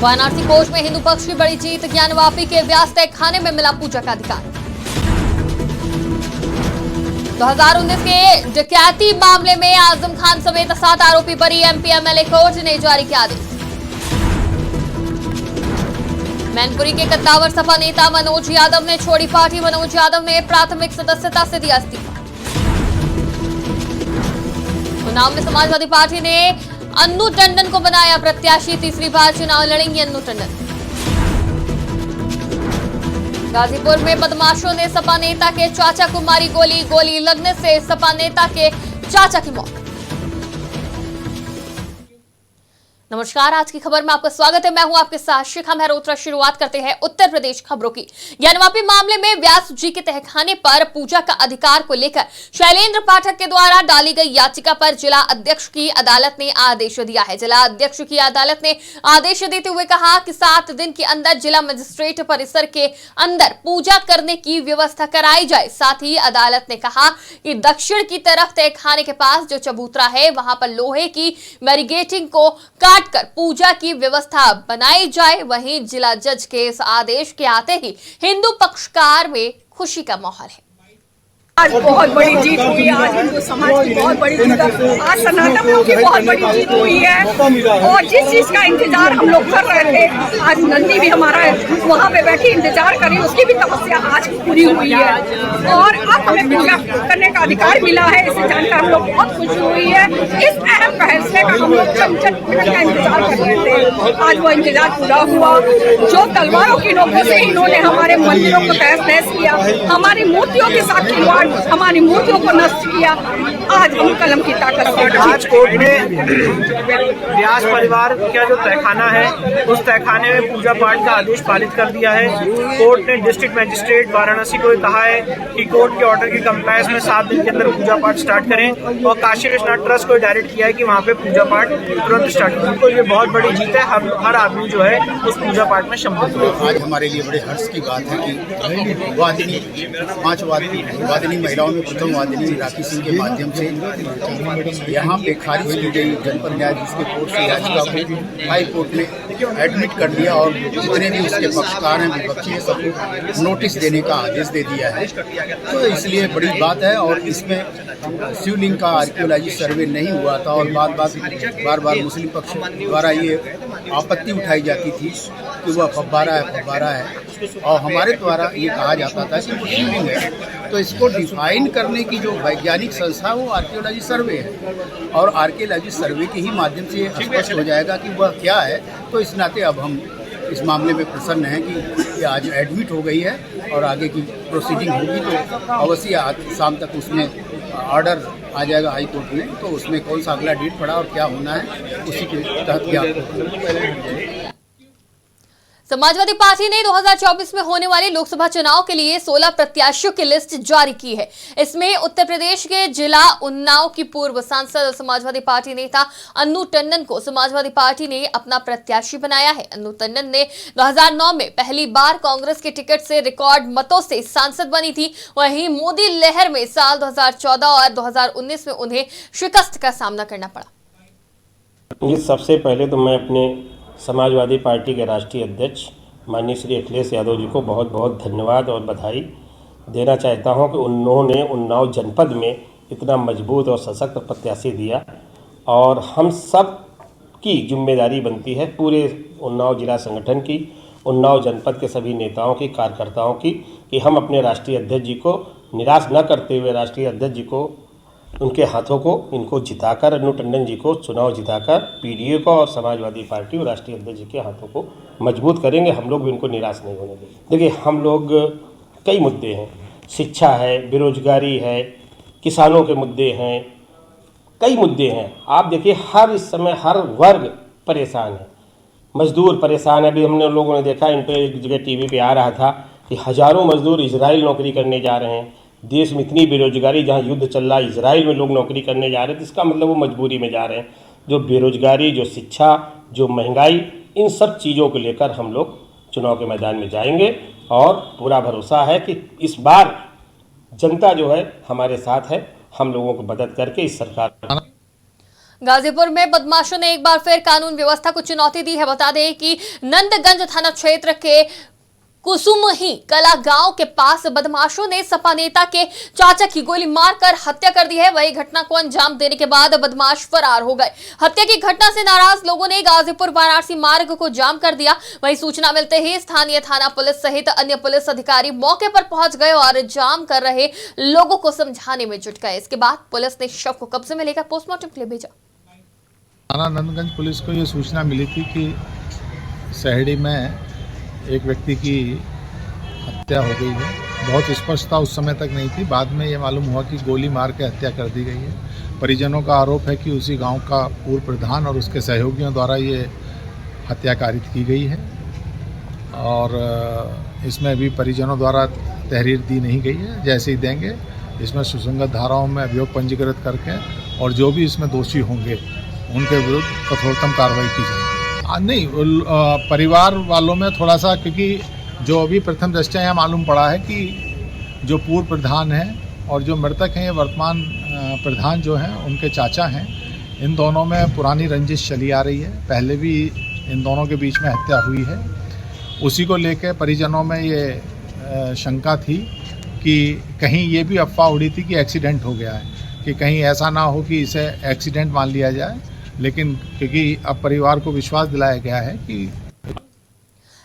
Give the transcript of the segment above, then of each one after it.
Varanasi court में हिंदू पक्ष की बड़ी जीत। ज्ञानवापी के व्यास तय खाने में मिला पूजा का अधिकार। 2019 के डकैती मामले में आजम खान समेत 7 आरोपी बरी। एमपी एमएलए कोर्ट ने जारी किया आदेश। मैनपुरी के कद्दावर सपा नेता मनोज यादव ने छोड़ी पार्टी। मनोज यादव ने प्राथमिक सदस्यता से दिया इस्तीफा। उन्नाव में समाजवादी पार्टी ने अन्नू टंडन को बनाया प्रत्याशी। तीसरी बार चुनाव लड़ेंगे अन्नू टंडन। गाजीपुर में बदमाशों ने सपा नेता के चाचा को मारी गोली। गोली लगने से सपा नेता के चाचा की मौत। नमस्कार, आज की खबर में आपका स्वागत है। मैं हूं आपके साथ शिखा मेहरोत्रा। शुरुआत करते हैं उत्तर प्रदेश खबरों की। ज्ञानवापी मामले में व्यास जी के तहखाने पर पूजा का अधिकार को लेकर शैलेंद्र पाठक के द्वारा डाली गई याचिका पर जिला अध्यक्ष की अदालत ने आदेश दिया है। जिला अध्यक्ष की अदालत ने आदेश देते हुए कहा कि 7 दिन के अंदर जिला मजिस्ट्रेट परिसर के अंदर पूजा करने की व्यवस्था कराई जाए। साथ ही अदालत ने कहा कि दक्षिण की तरफ तहखाने के पास जो चबूतरा है वहां पर लोहे की बैरिकेडिंग को काट कर पूजा की व्यवस्था बनाई जाए। वहीं जिला जज के इस आदेश के आते ही हिंदू पक्षकार में खुशी का माहौल है। आज बहुत बड़ी जीत हुई। आज हिंदू समाज की बहुत बड़ी जीत, आज सनातनियों की बहुत बड़ी जीत हुई है। और जिस चीज का इंतजार हम लोग कर रहे थे, आज नंदी भी हमारा वहाँ पे बैठी इंतजार करी, उसकी भी तपस्या आज पूरी हुई है। और अब हमें पूजा करने का अधिकार मिला है, इसे जानकर हम लोग बहुत खुशी हुई है। इस अहम फैसले का हम लोग चमचट का इंतजार कर रहे थे। आज वो इंतजार पूरा हुआ। जो तलवारों की नोकों से इन्होंने हमारे मंदिरों को तहस नहस किया, हमारी मूर्तियों के साथ खिलवाड़, हमारी मूर्तियों को नष्ट किया, आज हम कलम की ताकत से। आज कोर्ट ने व्यास परिवार का जो तहखाना है उस तहखाने में पूजा पाठ का आदेश पारित कर दिया है। कोर्ट ने डिस्ट्रिक्ट मजिस्ट्रेट वाराणसी को कहा है कि कोर्ट के ऑर्डर की कंप्लायंस में 7 दिन के अंदर पूजा पाठ स्टार्ट करें और काशी विश्वनाथ ट्रस्ट को डायरेक्ट किया है कि वहाँ पे पूजा पाठ तुरंत स्टार्ट करें। तो ये बहुत बड़ी जीत है। हर आदमी जो है उस पूजा पाठ में सम्मिलित हो। आज हमारे लिए बड़े हर्ष की बात है कि वादिनी 5 वादिनी महिलाओं में प्रथम वादिनी राखी सिंह के माध्यम से यहाँ पे खारिज की गई जनपद न्यायाधीश के कोर्ट से याचिका को हाई कोर्ट ने एडमिट कर दिया और जितने भी उसके पक्षकार हैं विपक्षी हैं सबको नोटिस देने का आदेश दे दिया है। तो इसलिए बड़ी बात है। और इसमें शिवलिंग का आर्कियोलॉजी सर्वे नहीं हुआ था और बार बार मुस्लिम पक्ष द्वारा ये आपत्ति उठाई जाती थी कि वह फव्वारा है और हमारे द्वारा ये कहा जाता था कि वो शिवलिंग है। तो इसको डिफाइन करने की जो वैज्ञानिक संस्था वो आर्कियोलॉजी सर्वे है और आर्कियोलॉजी सर्वे के ही माध्यम से स्पष्ट हो जाएगा कि वह क्या है। तो इस नाते अब हम इस मामले में प्रसन्न हैं कि ये आज एडमिट हो गई है और आगे की प्रोसीडिंग होगी तो अवश्य आज शाम तक उसमें ऑर्डर आ जाएगा हाई कोर्ट में। तो उसमें कौन सा अगला डेट पड़ा और क्या होना है उसी के तहत क्या। समाजवादी पार्टी ने 2024 में होने वाले लोकसभा चुनाव के लिए 16 प्रत्याशियों की लिस्ट जारी की है। इसमें उत्तर प्रदेश के जिला उन्नाव की पूर्व सांसद समाजवादी पार्टी नेता अन्नू टंडन को समाजवादी पार्टी ने अपना प्रत्याशी बनाया है। अन्नू टंडन ने 2009 में पहली बार कांग्रेस के टिकट से रिकॉर्ड मतों से सांसद बनी थी। वहीं मोदी लहर में साल 2014 और 2019 में उन्हें शिकस्त का सामना करना पड़ा। सबसे पहले तो मैं अपने समाजवादी पार्टी के राष्ट्रीय अध्यक्ष माननीय श्री अखिलेश यादव जी को बहुत बहुत धन्यवाद और बधाई देना चाहता हूं कि उन्होंने उन्नाव जनपद में इतना मजबूत और सशक्त प्रत्याशी दिया। और हम सब की जिम्मेदारी बनती है, पूरे उन्नाव जिला संगठन की, उन्नाव जनपद के सभी नेताओं की, कार्यकर्ताओं की, कि हम अपने राष्ट्रीय अध्यक्ष जी को निराश न करते हुए राष्ट्रीय अध्यक्ष जी को उनके हाथों को इनको जिताकर, अन्नू टंडन जी को चुनाव जिताकर पीडीए को और समाजवादी पार्टी और राष्ट्रीय अध्यक्ष जी के हाथों को मजबूत करेंगे। हम लोग भी उनको निराश नहीं होने देंगे। देखिए, हम लोग कई मुद्दे हैं, शिक्षा है, बेरोजगारी है, किसानों के मुद्दे हैं, कई मुद्दे हैं। आप देखिए हर इस समय हर वर्ग परेशान है, मजदूर परेशान है। अभी हमने लोगों ने देखा, इन पर एक जगह टीवी पे आ रहा था कि हज़ारों मजदूर इजराइल नौकरी करने जा रहे हैं। देश में इतनी बेरोजगारी, जहाँ युद्ध चल रहा है, इजराइल में लोग नौकरी करने जा रहे हैं, तो इसका मतलब वो मजबूरी में जा रहे हैं। जो बेरोजगारी, जो शिक्षा, जो महंगाई, इन सब चीज़ों को लेकर हम लोग चुनाव के मैदान में जाएंगे और पूरा भरोसा है कि इस बार जनता जो है हमारे साथ है। हम लोगों को मदद करके इस सरकार गाजीपुर में बदमाशों ने एक बार फिर कानून व्यवस्था को चुनौती दी है। बता दें कि नंदगंज थाना क्षेत्र के कुसुमही कला गांव के पास बदमाशों ने सपा नेता के चाचा की गोली मारकर हत्या कर दी है। वही घटना को अंजाम देने के बाद बदमाश फरार हो गए। हत्या की घटना से नाराज लोगों ने गाजीपुर वाराणसी मार्ग को जाम कर दिया। वही सूचना मिलते ही स्थानीय थाना पुलिस सहित अन्य पुलिस अधिकारी मौके पर पहुंच गए और जाम कर रहे लोगों को समझाने में जुट गए। इसके बाद पुलिस ने शव को कब्जे में लेकर पोस्टमार्टम के लिए भेजा। थाना नंदगंज पुलिस को ये सूचना मिली थी कि सहड़ी में एक व्यक्ति की हत्या हो गई है। बहुत स्पष्टता उस समय तक नहीं थी, बाद में ये मालूम हुआ कि गोली मार के हत्या कर दी गई है। परिजनों का आरोप है कि उसी गांव का पूर्व प्रधान और उसके सहयोगियों द्वारा ये हत्या कारित की गई है और इसमें भी परिजनों द्वारा तहरीर दी नहीं गई है। जैसे ही देंगे इसमें सुसंगत धाराओं में अभियोग पंजीकृत करके और जो भी इसमें दोषी होंगे उनके विरुद्ध कठोरतम कार्रवाई की जाएगी। नहीं, परिवार वालों में थोड़ा सा, क्योंकि जो अभी प्रथम दृष्टया यहाँ मालूम पड़ा है कि जो पूर्व प्रधान हैं और जो मृतक हैं ये वर्तमान प्रधान जो हैं उनके चाचा हैं। इन दोनों में पुरानी रंजिश चली आ रही है, पहले भी इन दोनों के बीच में हत्या हुई है। उसी को लेकर परिजनों में ये शंका थी कि कहीं ये भी अफवाह उड़ी थी कि एक्सीडेंट हो गया है, कि कहीं ऐसा ना हो कि इसे एक्सीडेंट मान लिया जाए। लेकिन क्योंकि अब परिवार को विश्वास दिलाया गया है कि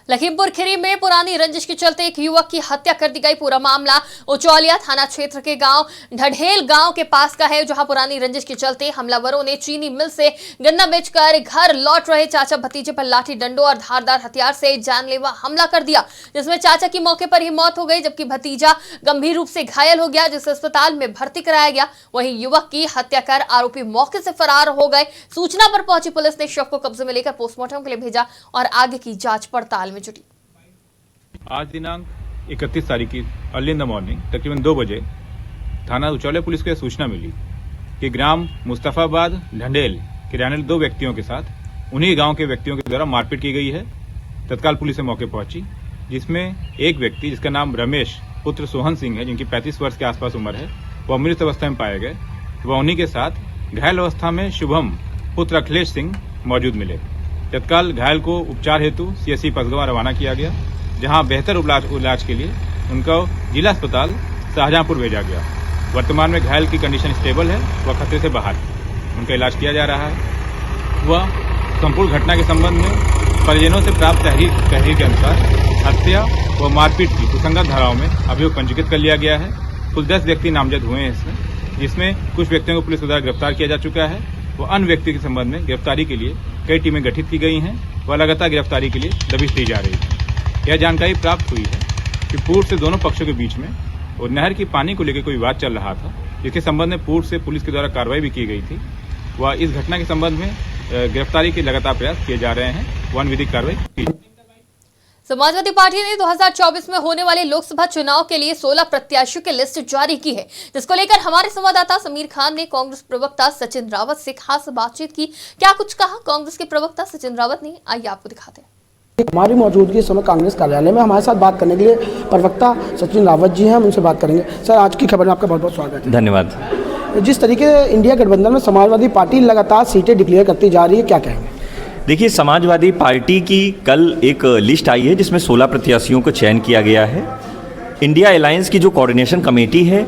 लखीमपुर खीरी में पुरानी रंजिश के चलते एक युवक की हत्या कर दी गई। पूरा मामला उचौलिया थाना क्षेत्र के गांव ढढेल गांव के पास का है, जहां पुरानी रंजिश के चलते हमलावरों ने चीनी मिल से गन्ना बेचकर घर लौट रहे चाचा भतीजे पर लाठी डंडों और धारदार हथियार से जानलेवा हमला कर दिया, जिसमें चाचा की मौके पर ही मौत हो गई, जबकि भतीजा गंभीर रूप से घायल हो गया, जिसे अस्पताल में भर्ती कराया गया। वहीं युवक की हत्या कर आरोपी मौके से फरार हो गए। सूचना पर पहुंची पुलिस ने शव को कब्जे में लेकर पोस्टमार्टम के लिए भेजा और आगे की जांच पड़ताल में जुटी। आज दिनांक 31 तारीख की अर्ली इन द मॉर्निंग तकरीबन 2 बजे थाना उचौलिया पुलिस को यह सूचना मिली कि ग्राम मुस्तफाबाद ढंडेल के रहने वाले 2 व्यक्तियों के साथ उन्हीं गांव के व्यक्तियों के द्वारा मारपीट की गई है। तत्काल पुलिस मौके पहुंची, जिसमें एक व्यक्ति जिसका नाम रमेश पुत्र सोहन सिंह है, जिनकी 35 वर्ष के आसपास उम्र है, वह मृत अवस्था में पाए गए। वह उन्हीं के साथ घायल अवस्था में शुभम पुत्र अखिलेश सिंह मौजूद मिले। तत्काल घायल को उपचार हेतु CSC पसगवा रवाना किया गया, जहां बेहतर इलाज के लिए उनका जिला अस्पताल शाहजहांपुर भेजा गया। वर्तमान में घायल की कंडीशन स्टेबल है, वह खतरे से बाहर है, उनका इलाज किया जा रहा है। वह संपूर्ण घटना के संबंध में परिजनों से प्राप्त तहरीर के अनुसार हत्या व मारपीट की सुसंगत धाराओं में अभियोग पंजीकृत कर लिया गया है। कुल 10 व्यक्ति नामजद हुए हैं इसमें, जिसमें कुछ व्यक्तियों को पुलिस द्वारा गिरफ्तार किया जा चुका है। वह अन्य व्यक्ति के संबंध में गिरफ्तारी के लिए कई टीमें गठित की गई हैं, वह लगातार गिरफ्तारी के लिए दबिश दी जा रही है। यह जानकारी प्राप्त हुई है कि पूर्व से दोनों पक्षों के बीच में और नहर की पानी को लेकर कोई विवाद चल रहा था, जिसके संबंध में पूर्व से पुलिस के द्वारा कार्रवाई भी की गई थी। वह इस घटना के संबंध में गिरफ्तारी के लगातार प्रयास किए जा रहे हैं, वन विधिक कार्रवाई की। समाजवादी पार्टी ने 2024 में होने वाले लोकसभा चुनाव के लिए 16 प्रत्याशियों की लिस्ट जारी की है, जिसको लेकर हमारे संवाददाता समीर खान ने कांग्रेस प्रवक्ता सचिन रावत से खास बातचीत की। क्या कुछ कहा कांग्रेस के प्रवक्ता सचिन रावत ने, आइए आपको दिखाते हैं। हमारी मौजूदगी इस समय कांग्रेस कार्यालय में हमारे साथ बात करने के लिए प्रवक्ता सचिन रावत जी हैं, हम उनसे बात करेंगे। सर, आज की खबर में आपका बहुत बहुत स्वागत है। धन्यवाद। जिस तरीके से इंडिया गठबंधन में समाजवादी पार्टी लगातार सीटें डिक्लेयर करती जा रही है, क्या कहेंगे? देखिए, समाजवादी पार्टी की कल एक लिस्ट आई है जिसमें 16 प्रत्याशियों को चयन किया गया है। इंडिया अलायंस की जो कोऑर्डिनेशन कमेटी है,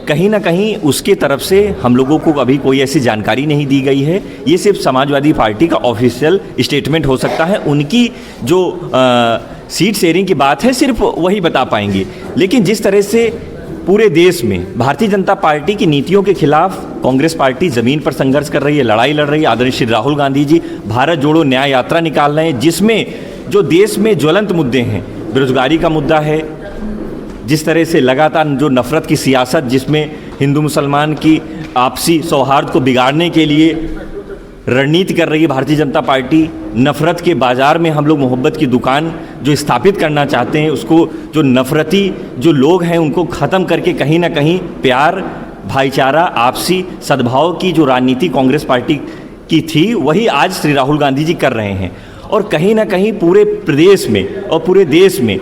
कहीं ना कहीं उसके तरफ से हम लोगों को अभी कोई ऐसी जानकारी नहीं दी गई है। ये सिर्फ समाजवादी पार्टी का ऑफिशियल स्टेटमेंट हो सकता है। उनकी जो सीट शेयरिंग की बात है सिर्फ वही बता पाएंगे। लेकिन जिस तरह से पूरे देश में भारतीय जनता पार्टी की नीतियों के खिलाफ कांग्रेस पार्टी ज़मीन पर संघर्ष कर रही है, लड़ाई लड़ रही है। आदरणीय श्री राहुल गांधी जी भारत जोड़ो न्याय यात्रा निकाल रहे हैं, जिसमें जो देश में ज्वलंत मुद्दे हैं, बेरोजगारी का मुद्दा है, जिस तरह से लगातार जो नफ़रत की सियासत, जिसमें हिंदू मुसलमान की आपसी सौहार्द को बिगाड़ने के लिए रणनीति कर रही है भारतीय जनता पार्टी। नफ़रत के बाज़ार में हम लोग मोहब्बत की दुकान जो स्थापित करना चाहते हैं, उसको जो नफ़रती जो लोग हैं उनको ख़त्म करके कहीं ना कहीं प्यार, भाईचारा, आपसी सद्भाव की जो राजनीति कांग्रेस पार्टी की थी, वही आज श्री राहुल गांधी जी कर रहे हैं। और कहीं ना कहीं पूरे प्रदेश में और पूरे देश में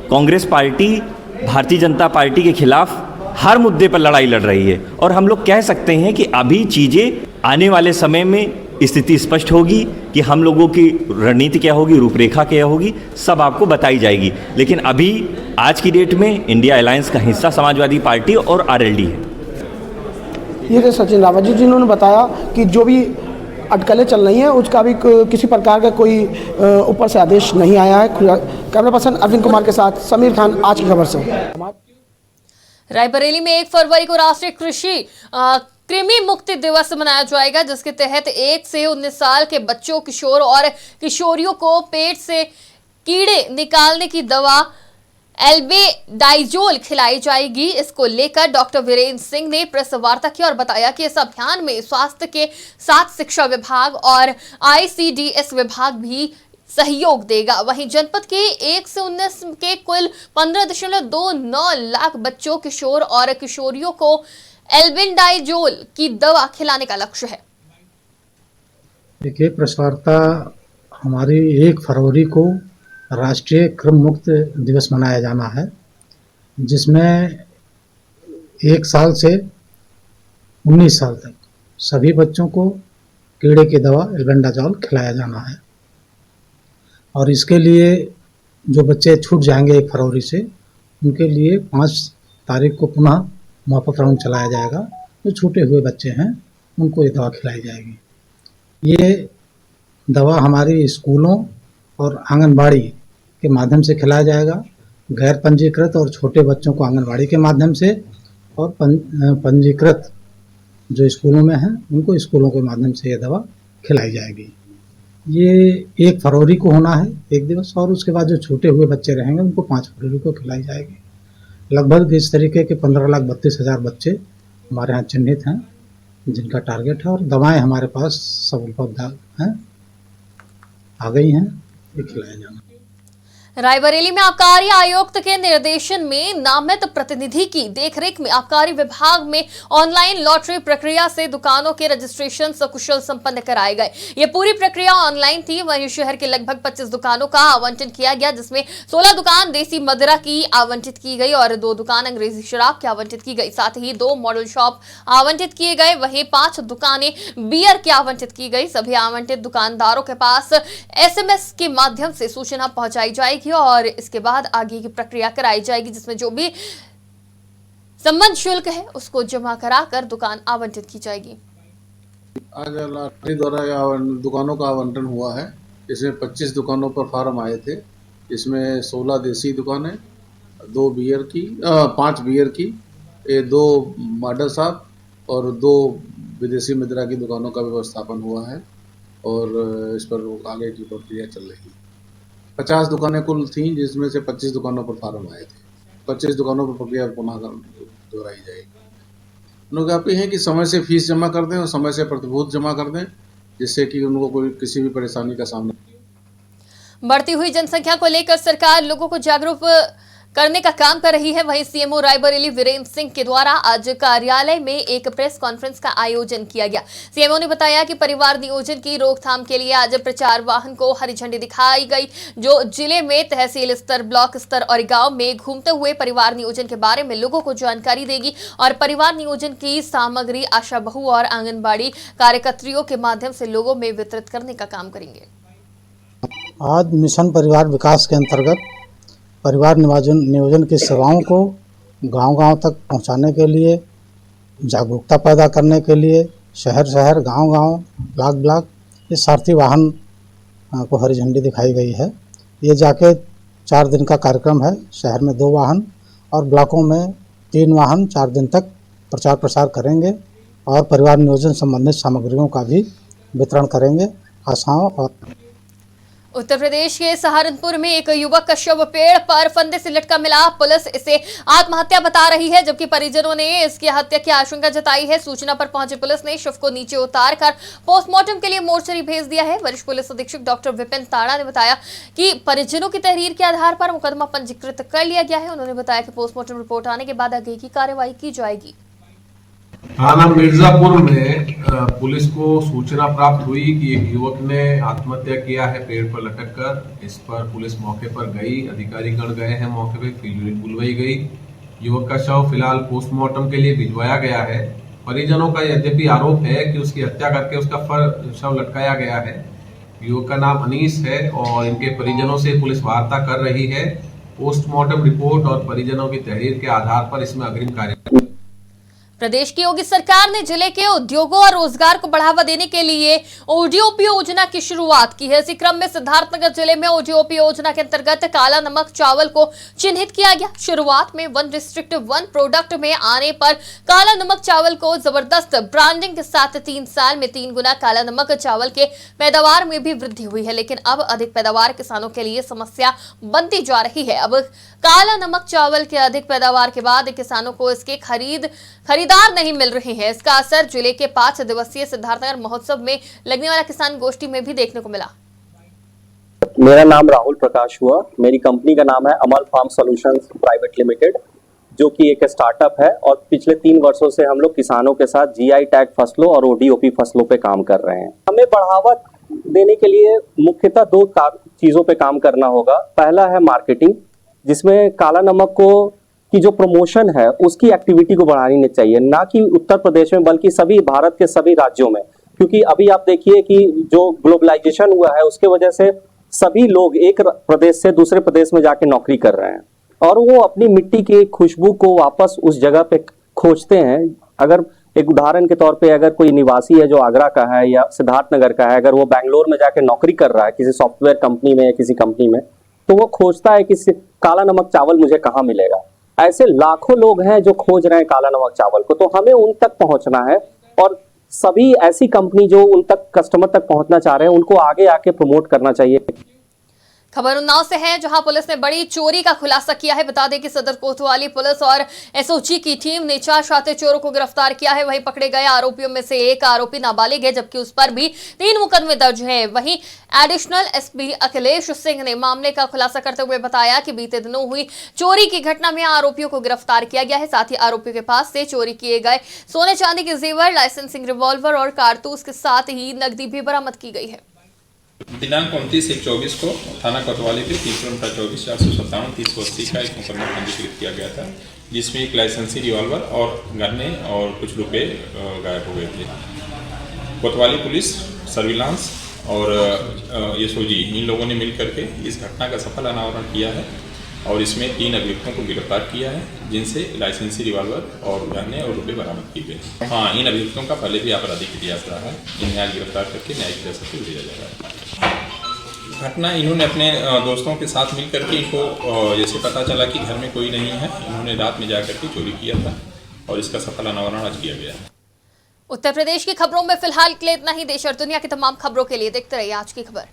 कांग्रेस पार्टी भारतीय जनता पार्टी के खिलाफ हर मुद्दे पर लड़ाई लड़ रही है। और हम लोग कह सकते हैं कि अभी चीज़ें आने वाले समय में स्थिति स्पष्ट होगी कि हम लोगों की रणनीति क्या होगी, रूपरेखा क्या होगी, सब आपको बताई जाएगी। लेकिन अभी आज की डेट में इंडिया अलायंस का हिस्सा समाजवादी पार्टी और आरएलडी है। ये थे सचिन रावत जी, जिन्होंने बताया कि जो भी अटकलें चल रही हैं उसका भी किसी प्रकार का कोई ऊपर से आदेश नहीं आया है। कैमरा पर्सन अरविंद कुमार के साथ समीर खान, आज की खबर से। रायबरेली में 1 फरवरी को राष्ट्रीय कृमि मुक्ति दिवस मनाया जाएगा, जिसके तहत 1 से 19 साल के बच्चों, किशोर और किशोरियों को पेट से कीड़े निकालने की दवा एल्बेंडाजोल खिलाई जाएगी। इसको लेकर डॉक्टर वीरेंद्र सिंह ने प्रेस वार्ता की और बताया कि इस अभियान में स्वास्थ्य के साथ शिक्षा विभाग और ICDS विभाग भी सहयोग देगा। वहीं जनपद के 1 से 19 के कुल 15.29 लाख बच्चों, किशोर और किशोरियों को एल्बेंडाजोल की दवा खिलाने का लक्ष्य है। देखिए, प्रेस वार्ता हमारी 1 फरवरी को राष्ट्रीय कृमि मुक्त दिवस मनाया जाना है, जिसमें 1 साल से 19 साल तक सभी बच्चों को कीड़े की दवा एल्बेंडाजोल खिलाया जाना है। और इसके लिए जो बच्चे छूट जाएंगे 1 फरवरी से, उनके लिए 5 तारीख को पुनः मुफ्त राउंड चलाया जाएगा। जो छूटे हुए बच्चे हैं उनको ये दवा खिलाई जाएगी। ये दवा हमारी स्कूलों और आंगनबाड़ी के माध्यम से खिलाया जाएगा। गैर पंजीकृत और छोटे बच्चों को आंगनबाड़ी के माध्यम से, और पंजीकृत जो स्कूलों में हैं उनको स्कूलों के माध्यम से ये दवा खिलाई जाएगी। ये 1 फरवरी को होना है 1 दिवस, और उसके बाद जो छूटे हुए बच्चे रहेंगे उनको 5 फरवरी को खिलाई जाएगी। लगभग इस तरीके के 15,32,000 बच्चे हमारे यहाँ चिन्हित हैं जिनका टारगेट है, और दवाएं हमारे पास सब उपलब्ध हैं, आ गई हैं, ये खिलाया जाना। रायबरेली में आबकारी आयुक्त के निर्देशन में नामित प्रतिनिधि की देखरेख में आबकारी विभाग में ऑनलाइन लॉटरी प्रक्रिया से दुकानों के रजिस्ट्रेशन सकुशल संपन्न कराए गए। ये पूरी प्रक्रिया ऑनलाइन थी। वहीं शहर के लगभग 25 दुकानों का आवंटन किया गया, जिसमें 16 दुकान देसी मदिरा की आवंटित की गई और 2 दुकान अंग्रेजी शराब की आवंटित की गई। साथ ही 2 मॉडल शॉप आवंटित किए गए। वहीं 5 दुकानें बियर की आवंटित की गई। सभी आवंटित दुकानदारों के पास SMS के माध्यम से सूचना पहुंचाई जाएगी और इसके बाद आगे की प्रक्रिया कराई जाएगी, जिसमें जो भी संबंध शुल्क है उसको जमा कराकर दुकान आवंटित की जाएगी। आज लॉटरी द्वारा दुकानों का आवंटन हुआ है। इसमें 25 दुकानों पर फार्म आए थे। इसमें 16 देसी दुकानें, 2 बियर की, 5 बियर की, 2 मॉडल शॉप और 2 विदेशी मदिरा की दुकानों का व्यवस्थापन हुआ है और इस पर आगे की प्रक्रिया चल रही है। 50 दुकानें कुल थीं, जिसमें से 25 दुकानों पर फार्म आए थे। 25 दुकानों पर प्रक्रिया पुनः दोहराई जाएगी। उनका अपील है कि समय से फीस जमा कर दें और समय से प्रतिभूत जमा कर दें, जिससे कि उनको कोई किसी भी परेशानी का सामना। बढ़ती हुई जनसंख्या को लेकर सरकार लोगों को जागरूक करने का काम कर रही है। वहीं सीएमओ रायबरेली वीरेंद्र सिंह के द्वारा आज कार्यालय में एक प्रेस कॉन्फ्रेंस का आयोजन किया गया। सीएमओ ने बताया कि परिवार नियोजन की रोकथाम के लिए आज प्रचार वाहन को हरी झंडी दिखाई गई, जो जिले में तहसील स्तर, ब्लॉक स्तर और गांव में घूमते हुए परिवार नियोजन के बारे में लोगों को जानकारी देगी और परिवार नियोजन की सामग्री आशा बहु और आंगनबाड़ी कार्यकर्त्रियों के माध्यम से लोगों में वितरित करने का काम करेंगे। आज मिशन परिवार विकास के अंतर्गत परिवार नियोजन की सेवाओं को गांव-गांव तक पहुंचाने के लिए, जागरूकता पैदा करने के लिए शहर-शहर, गांव-गांव, ब्लॉक ये सारथी वाहन को हरी झंडी दिखाई गई है। ये जाके 4 दिन का कार्यक्रम है। शहर में 2 वाहन और ब्लॉकों में 3 वाहन 4 दिन तक प्रचार प्रसार करेंगे और परिवार नियोजन संबंधित सामग्रियों का भी वितरण करेंगे। आशाओं और उत्तर प्रदेश के सहारनपुर में एक युवक का शव पेड़ पर फंदे से लटका मिला। पुलिस इसे आत्महत्या बता रही है, जबकि परिजनों ने इसकी हत्या की आशंका जताई है। सूचना पर पहुंची पुलिस ने शव को नीचे उतारकर पोस्टमार्टम के लिए मोर्चरी भेज दिया है। वरिष्ठ पुलिस अधीक्षक डॉक्टर विपिन ताड़ा ने बताया कि परिजनों की तहरीर के आधार पर मुकदमा पंजीकृत कर लिया गया है। उन्होंने बताया कि पोस्टमार्टम रिपोर्ट आने के बाद आगे की कार्रवाई की जाएगी। थाना मिर्जापुर में पुलिस को सूचना प्राप्त हुई कि एक युवक ने आत्महत्या किया है पेड़ पर लटककर। इस पर पुलिस मौके पर गई, अधिकारीगण गए हैं मौके पर, फिर यूनिट बुलवाई गई। युवक का शव फिलहाल पोस्टमार्टम के लिए भिजवाया गया है परिजनों का यद्यपि आरोप है कि उसकी हत्या करके उसका शव लटकाया गया है। युवक का नाम अनीस है और इनके परिजनों से पुलिस वार्ता कर रही है। पोस्टमार्टम रिपोर्ट और परिजनों की तहरीर के आधार पर इसमें अग्रिम कार्य। प्रदेश की योगी सरकार ने जिले के उद्योगों और रोजगार को बढ़ावा देने के लिए ओडीओपी योजना की शुरुआत की है। इसी क्रम में सिद्धार्थनगर जिले में ओडीओपी योजना के अंतर्गत काला नमक चावल को चिन्हित किया गया। शुरुआत में 1 डिस्ट्रिक्ट 1 प्रोडक्ट में आने पर काला नमक चावल को जबरदस्त ब्रांडिंग के साथ 3 साल में 3 गुना काला नमक चावल के पैदावार में भी वृद्धि हुई है। लेकिन अब अधिक पैदावार किसानों के लिए समस्या बनती जा रही है। अब काला नमक चावल के अधिक पैदावार के बाद किसानों को इसके खरीदार नहीं मिल रहे हैं। इसका असर जिले के 5 दिवसीय सिद्धार्थनगर महोत्सव में लगने वाला किसान गोष्ठी में भी देखने को मिला। मेरा नाम राहुल प्रकाश हुआ। मेरी कंपनी का नाम है अमल फार्म सॉल्यूशंस प्राइवेट लिमिटेड, जो कि एक स्टार्टअप है और पिछले 3 वर्षों से हम लोग किसानों के साथ जीआई टैग फसलों और ओडीओपी फसलों पे काम कर रहे हैं। हमें बढ़ावा देने के लिए मुख्यतः 2 चीजों पे काम करना होगा। पहला है मार्केटिंग, जिसमें काला नमक की जो प्रमोशन है उसकी एक्टिविटी को बढ़ानी चाहिए, ना कि उत्तर प्रदेश में बल्कि सभी भारत के सभी राज्यों में। क्योंकि अभी आप देखिए कि जो ग्लोबलाइजेशन हुआ है उसके वजह से सभी लोग एक प्रदेश से दूसरे प्रदेश में जाके नौकरी कर रहे हैं और वो अपनी मिट्टी की खुशबू को वापस उस जगह पे खोजते हैं। अगर एक उदाहरण के तौर पे अगर कोई निवासी है जो आगरा का है या सिद्धार्थनगर का है, अगर वो बैंगलोर में जाके नौकरी कर रहा है किसी सॉफ्टवेयर कंपनी में या किसी कंपनी में, तो वो खोजता है कि काला नमक चावल मुझे कहाँ मिलेगा। ऐसे लाखों लोग हैं जो खोज रहे हैं काला नमक चावल को, तो हमें उन तक पहुंचना है और सभी ऐसी कंपनी जो उन तक कस्टमर तक पहुंचना चाह रहे हैं उनको आगे आके प्रमोट करना चाहिए। खबर उन्नाव से है, जहां पुलिस ने बड़ी चोरी का खुलासा किया है। बता दें कि सदर कोतवाली पुलिस और एसओजी की टीम ने 4 शातिर चोरों को गिरफ्तार किया है। वहीं पकड़े गए आरोपियों में से एक आरोपी नाबालिग है, जबकि उस पर भी 3 मुकदमे दर्ज हैं। वहीं एडिशनल एसपी अखिलेश सिंह ने मामले का खुलासा करते हुए बताया कि बीते दिनों हुई चोरी की घटना में आरोपियों को गिरफ्तार किया गया है। साथ ही आरोपियों के पास से चोरी किए गए सोने चांदी के जेवर, लाइसेंसिंग रिवॉल्वर और कारतूस के साथ ही नकदी भी बरामद की गई है। दिनांक 29/1/24 को थाना कोतवाली पे 324 457 380 का एक मुकदमा पंजीकृत किया गया था, जिसमें एक लाइसेंसी रिवॉल्वर और गन्ने और कुछ रुपए गायब हो गए थे। कोतवाली पुलिस, सर्विलांस और एसओजी इन लोगों ने मिल करके इस घटना का सफल अनावरण किया है और इसमें 3 अभियुक्तों को गिरफ्तार किया है, जिनसे लाइसेंसी रिवॉल्वर और गन्ने और रुपए बरामद किए गए। हाँ, इन अभियुक्तों का पहले भी आपराधिक इतिहास रहा है। इन्हें आज गिरफ्तार करके न्यायिक हिरासत में भेजा जा रहा है। घटना इन्होंने अपने दोस्तों के साथ मिल करके इनको जैसे पता चला कि घर में कोई नहीं है, इन्होंने रात में जाकर के चोरी किया था और इसका सफल अनावरण आज किया गया है। उत्तर प्रदेश की खबरों में फिलहाल के लिए इतना ही। देश और दुनिया की तमाम खबरों के लिए देखते रहिए आज की खबर।